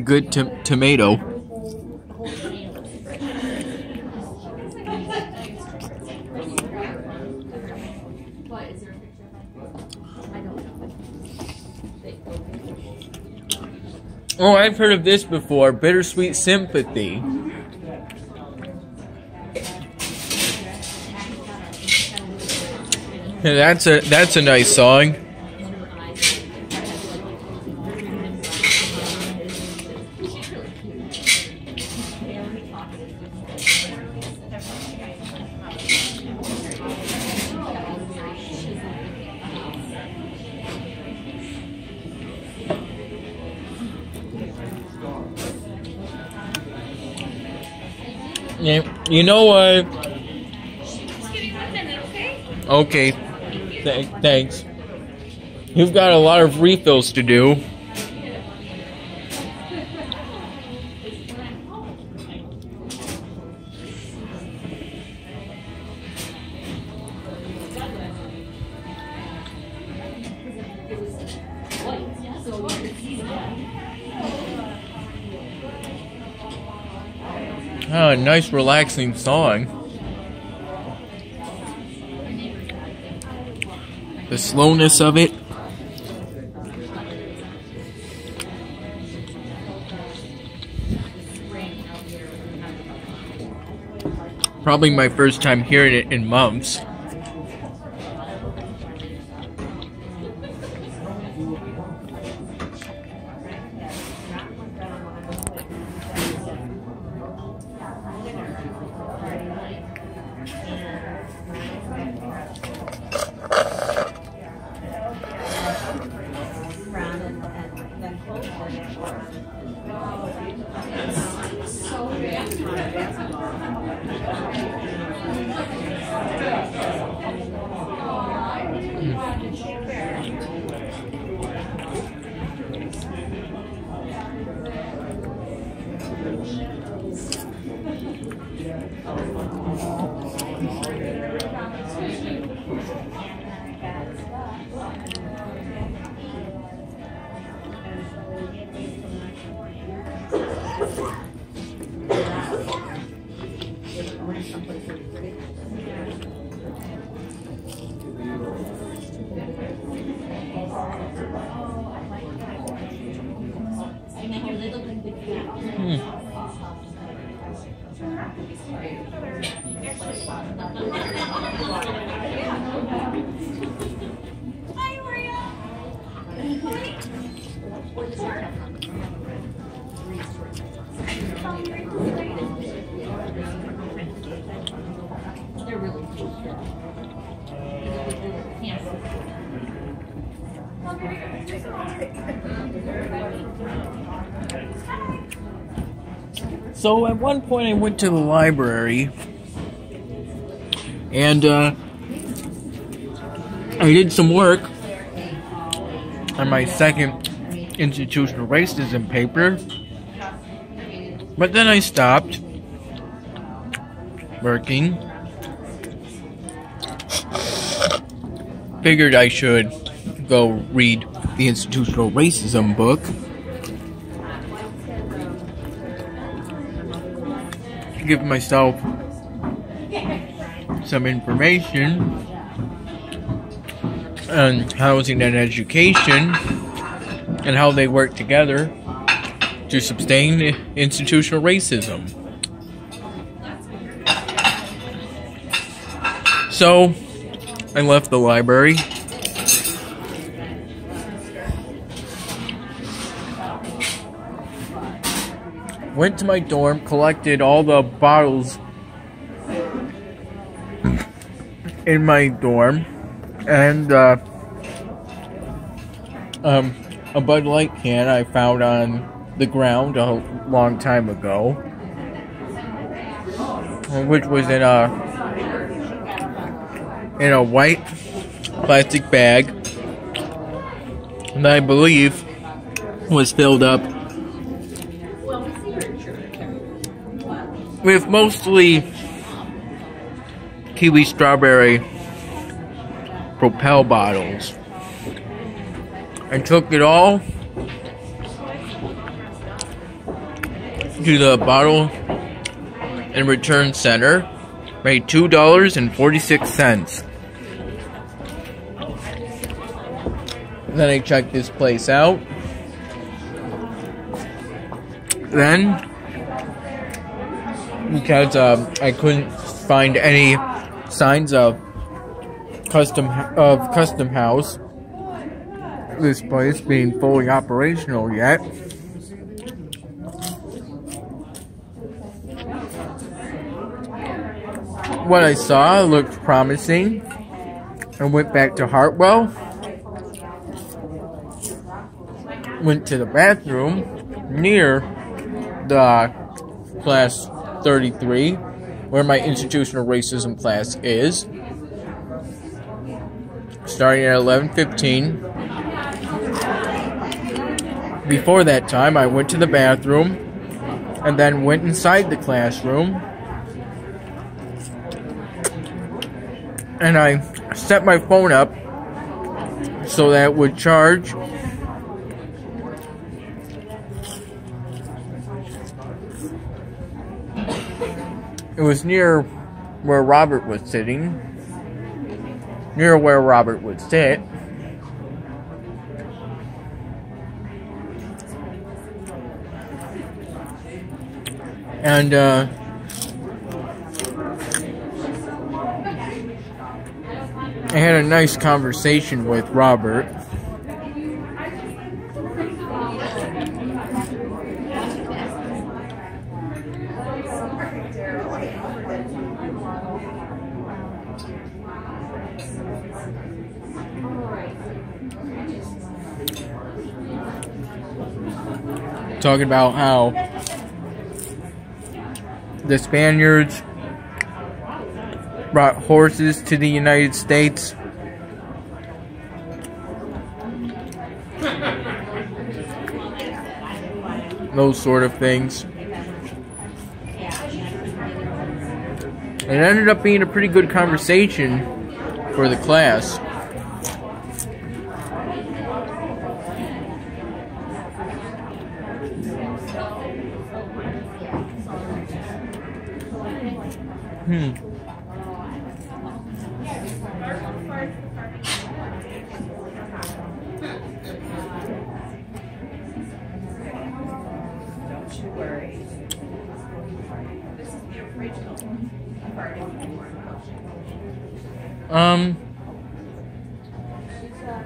Good tomato. Oh, I've heard of this before. Bittersweet Sympathy. Yeah, that's a nice song. Yeah, you know what? Okay, thanks. You've got a lot of refills to do. Oh, a nice relaxing song. The slowness of it. Probably my first time hearing it in months. So at one point I went to the library and I did some work on my second institutional racism paper, but then I stopped working. Figured I should go read the institutional racism book. Give myself some information on housing and education and how they work together to sustain institutional racism. So I left the library went to my dorm, collected all the bottles in my dorm, and a Bud Light can I found on the ground a long time ago, which was in a white plastic bag, and I believe was filled up with mostly kiwi strawberry Propel bottles. I took it all to the bottle and return center, paid $2.46. Then I checked this place out. Then, because I couldn't find any signs of custom house, this place being fully operational yet, what I saw looked promising. I went back to Hartwell, went to the bathroom near the class 33, where my institutional racism class is, starting at 11:15. Before that time, I went to the bathroom and then went inside the classroom, and I set my phone up so that it would charge. It was near where Robert was sitting, near where Robert would sit. And I had a nice conversation with Robert. Talking about how the Spaniards brought horses to the United States. Those sort of things. It ended up being a pretty good conversation for the class.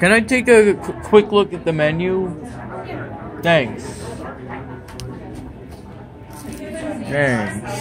Can I take a quick look at the menu? Thanks. Thanks.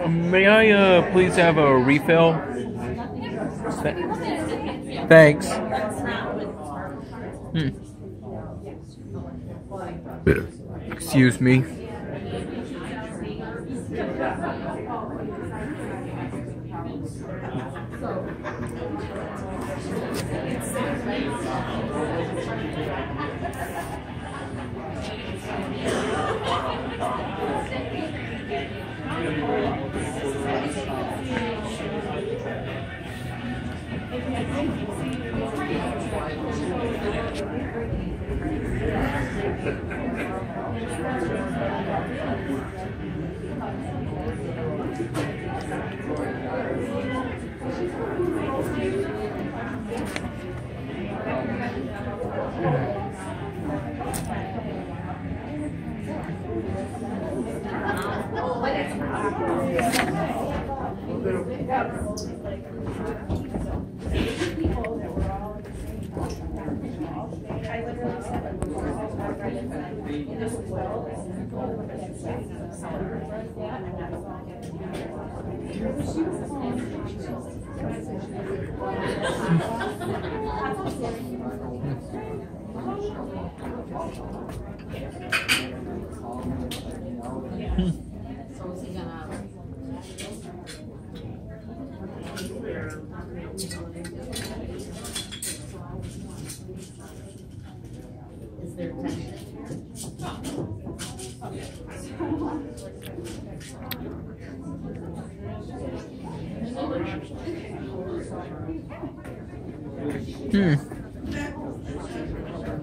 May I please have a refill? Thanks. Excuse me.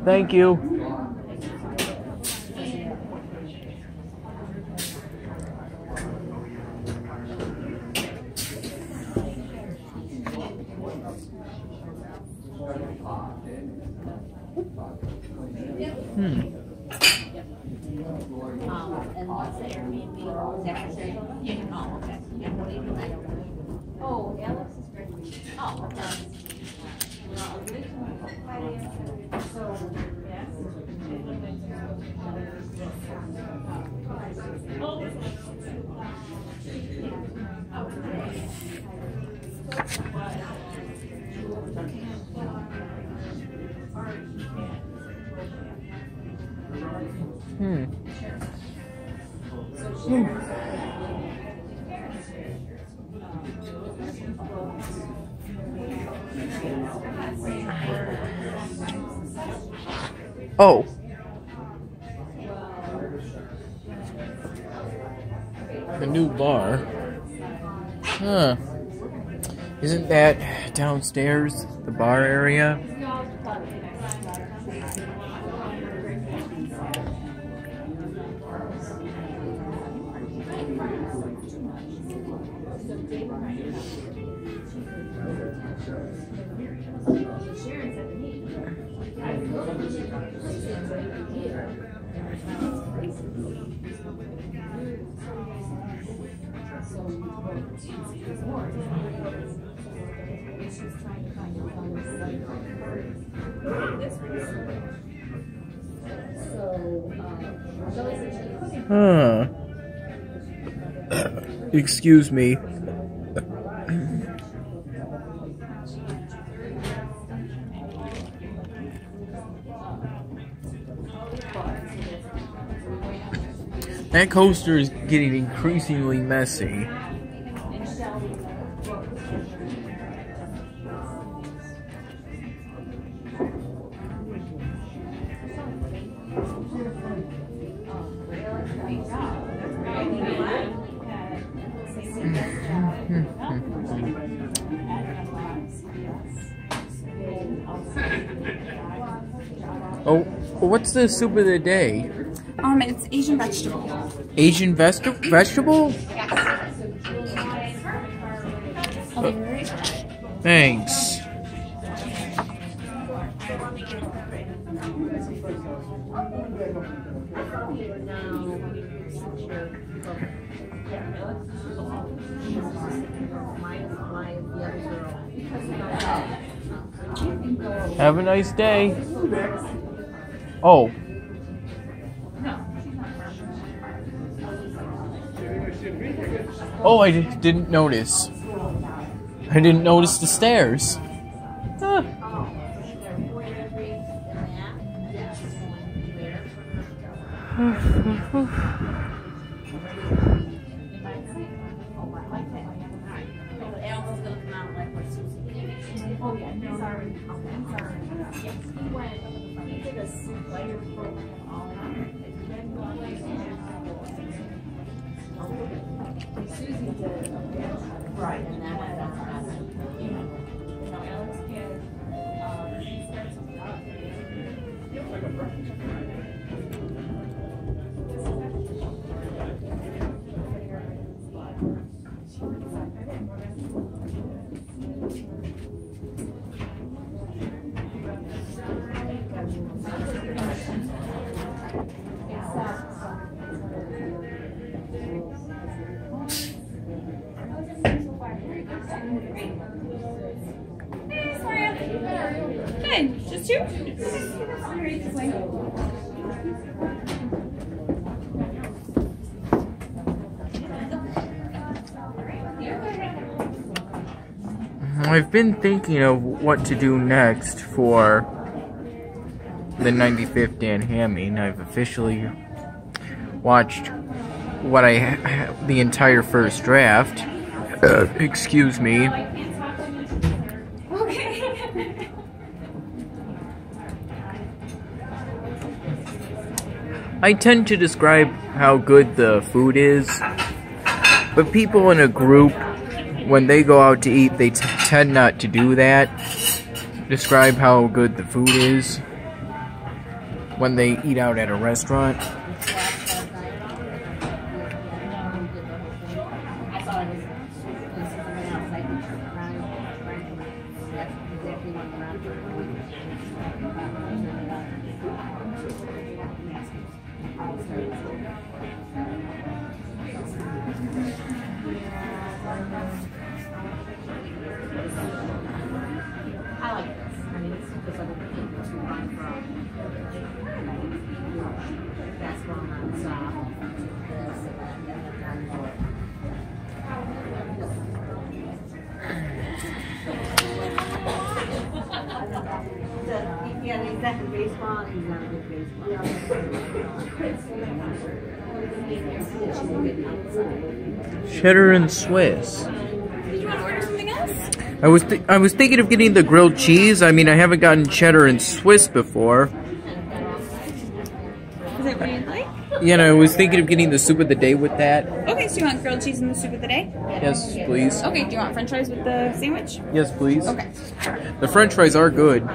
Thank you. Oh, Alex is great. Oh, okay. Oh. The new bar. Huh. Isn't that downstairs, the bar area? Huh. Excuse me. That coaster is getting increasingly messy. Oh, what's the soup of the day? It's Asian vegetable. Asian vegetable? Yes. I'll be right back. Thanks. Have a nice day. Oh. Oh, I didn't notice. I didn't notice the stairs. Huh. Hey, Soria. Good. Just two? Right this way. I've been thinking of what to do next for the 95th Dan Hamming. I've officially watched the entire first draft. Excuse me. Okay. I tend to describe how good the food is, but people in a group, when they go out to eat, they tend not to do that. Describe how good the food is when they eat out at a restaurant. I like this. I mean, it's just like a people to run from. Basketball nonstop. This and that, yeah, he's at the baseball. He's not a good baseball. Cheddar and Swiss. Did you want to order something else? I was thinking of getting the grilled cheese. I mean, I haven't gotten cheddar and Swiss before. Is that what you'd like? Yeah, and I was thinking of getting the soup of the day with that. Okay, so you want grilled cheese and the soup of the day? Yes, please. Okay, do you want french fries with the sandwich? Yes, please. Okay. The french fries are good.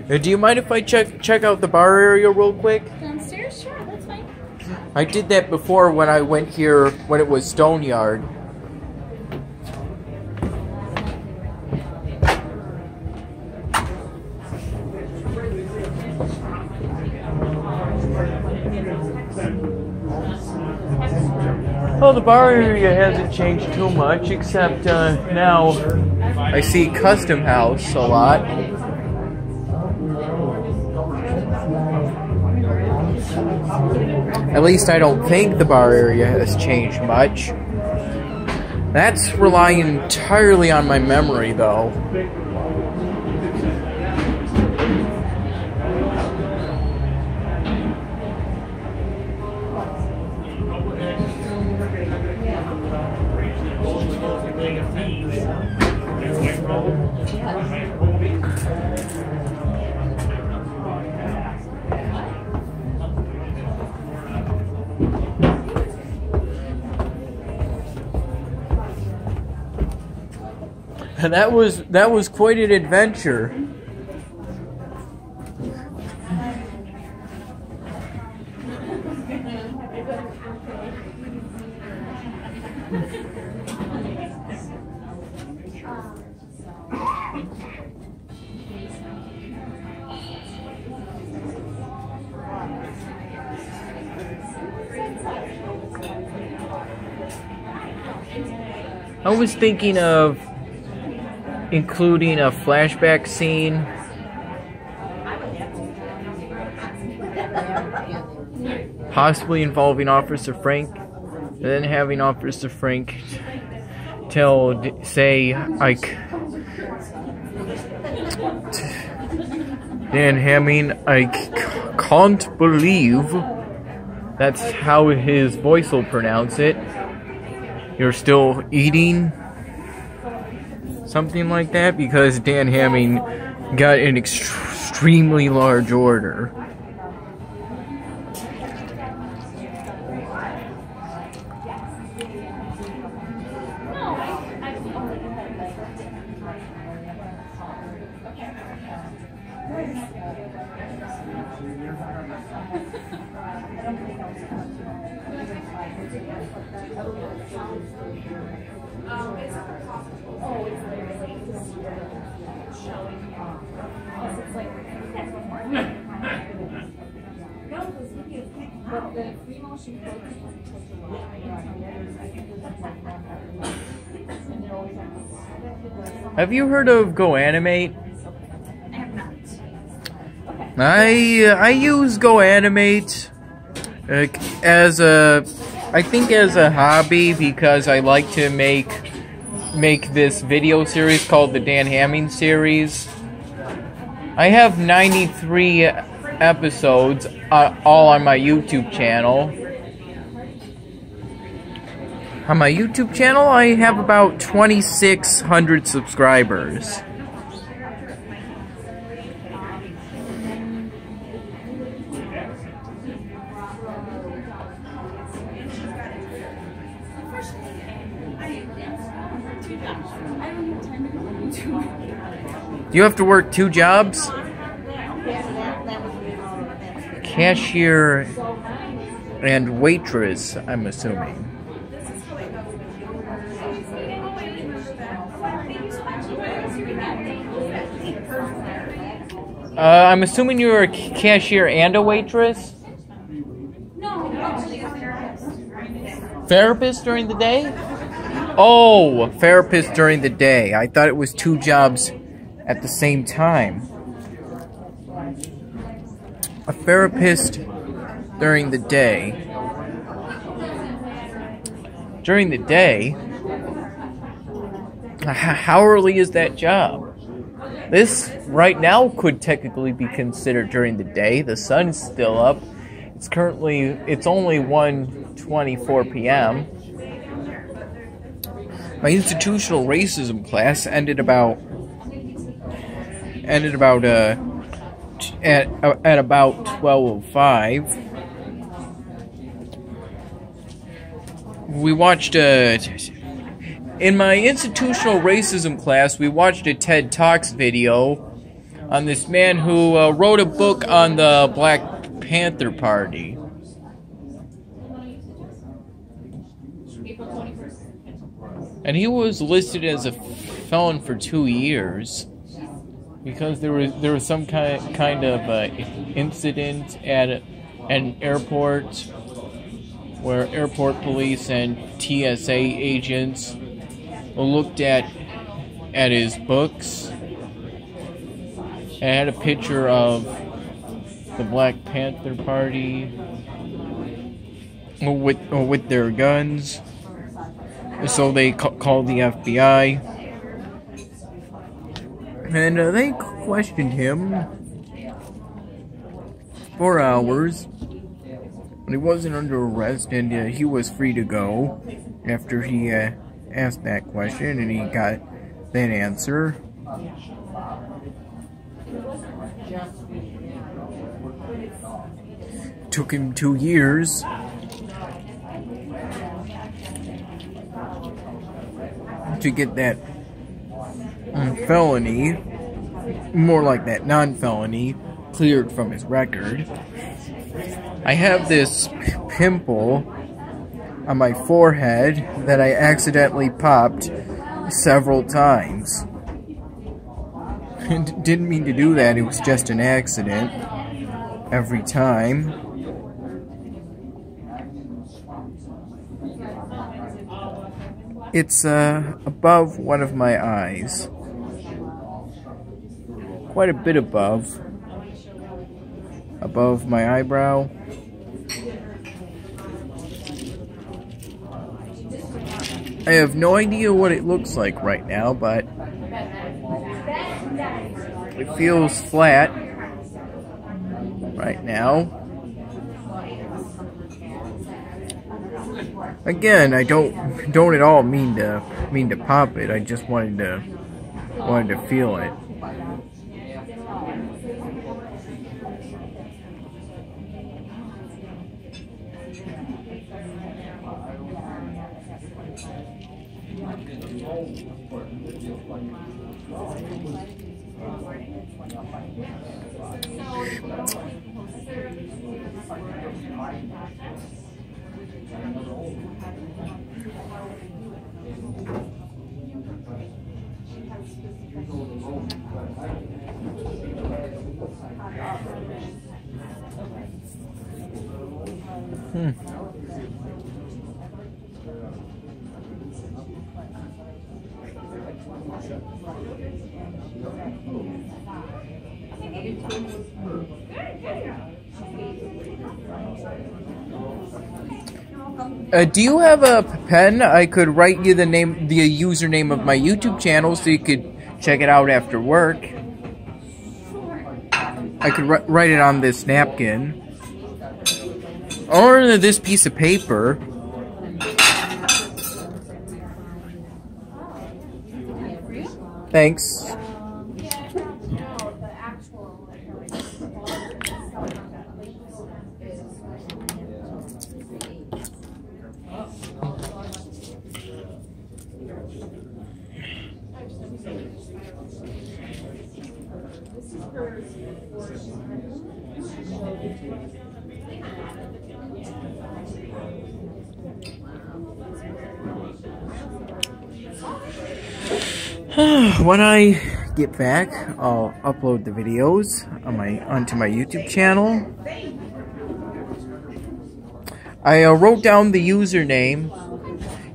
Do you mind if I check out the bar area real quick? Downstairs? Sure, that's fine. I did that before when I went here when it was Stoneyard. Well, the bar area hasn't changed too much, except now I see Custom House a lot. At least I don't think the bar area has changed much. That's relying entirely on my memory, though. That was quite an adventure. I was thinking of including a flashback scene. Possibly involving Officer Frank, and then having Officer Frank tell, say, Dan Hamming, I can't believe, that's how his voice will pronounce it, you're still eating? Something like that, because Dan Hamming got an extremely large order. Have you heard of GoAnimate? I have not. I use GoAnimate as a hobby because I like to make this video series called the Dan Hamming series. I have 93 episodes all on my YouTube channel. On my YouTube channel, I have about 2,600 subscribers. You have to work 2 jobs? Cashier and waitress, I'm assuming. I'm assuming you're a cashier and a waitress? No, actually a therapist. Therapist during the day? Oh, therapist during the day. I thought it was 2 jobs at the same time. A therapist during the day. During the day? How early is that job? This, right now, could technically be considered during the day. The sun's still up. It's only 1:24 p.m. My institutional racism class ended about at about 12:05. We watched in my institutional racism class, we watched a TED Talks video on this man who wrote a book on the Black Panther Party. And he was listed as a felon for 2 years because there was some kind of incident at an airport where airport police and TSA agents looked at his books and had a picture of the Black Panther Party with their guns. So they called the FBI, and they questioned him for hours. But he wasn't under arrest, and he was free to go after he asked that question, and he got that answer. Took him 2 years. To get that felony, more like that non-felony, cleared from his record. I have this pimple on my forehead that I accidentally popped several times. Didn't mean to do that, it was just an accident every time. It's above one of my eyes. Quite a bit above. Above my eyebrow. I have no idea what it looks like right now, but it feels flat right now. Again, I don't at all mean to pop it. I just wanted to feel it. Do you have a pen? I could write you the username of my YouTube channel so you could check it out after work. I could write it on this napkin. Or this piece of paper. Thanks. When I get back, I'll upload the videos on onto my YouTube channel. I wrote down the username.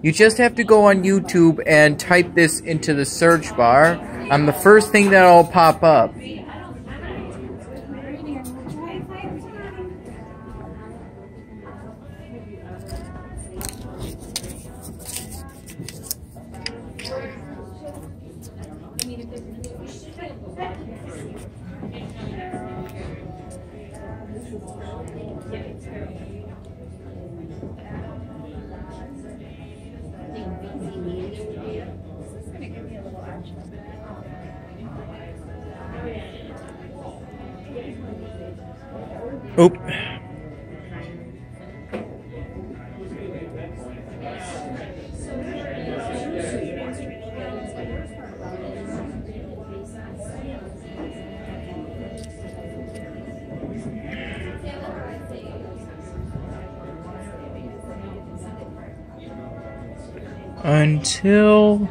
You just have to go on YouTube and type this into the search bar. I'm the first thing that'll pop up. Oop. Until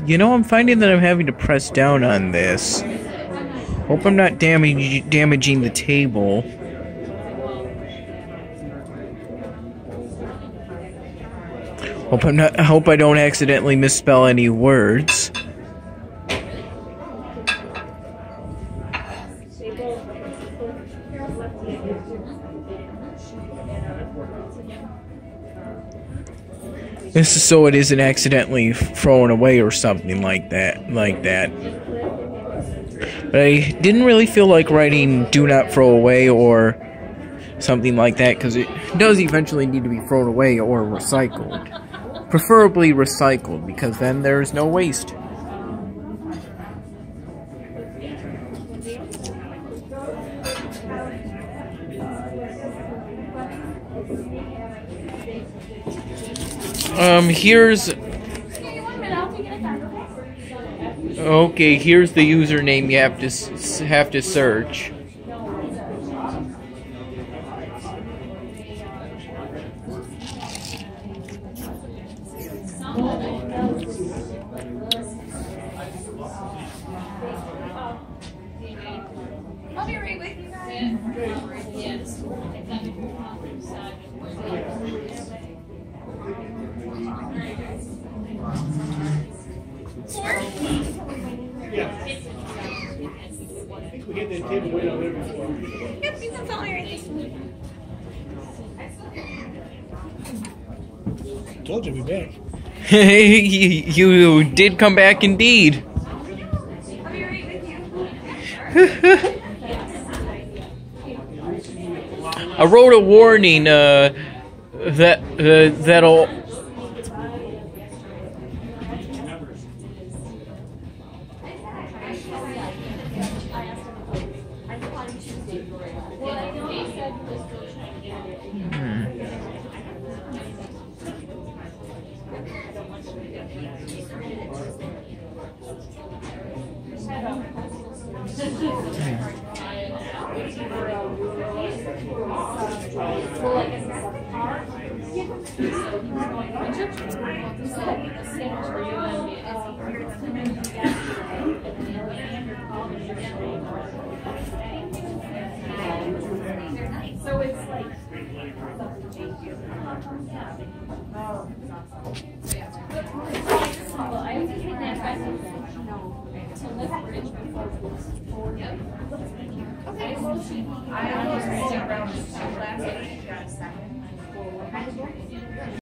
you know, I'm finding that I'm having to press down on this. Hope I'm not damaging the table. Hope I don't accidentally misspell any words. This is so it isn't accidentally thrown away or something like that. But I didn't really feel like writing "do not throw away" or something like that because it does eventually need to be thrown away or recycled. Preferably recycled because then there is no waste. Here's the username you have to search. I'll be right with you guys. Yeah. I think we had that table way out there before. Yep, you can follow me right this. Told you we'd be back. You did come back indeed. I'll be right with you. I wrote a warning that'll. So it's like. Well, I was thinking that I to lift bridge before. Yep. Okay. I almost stick around last.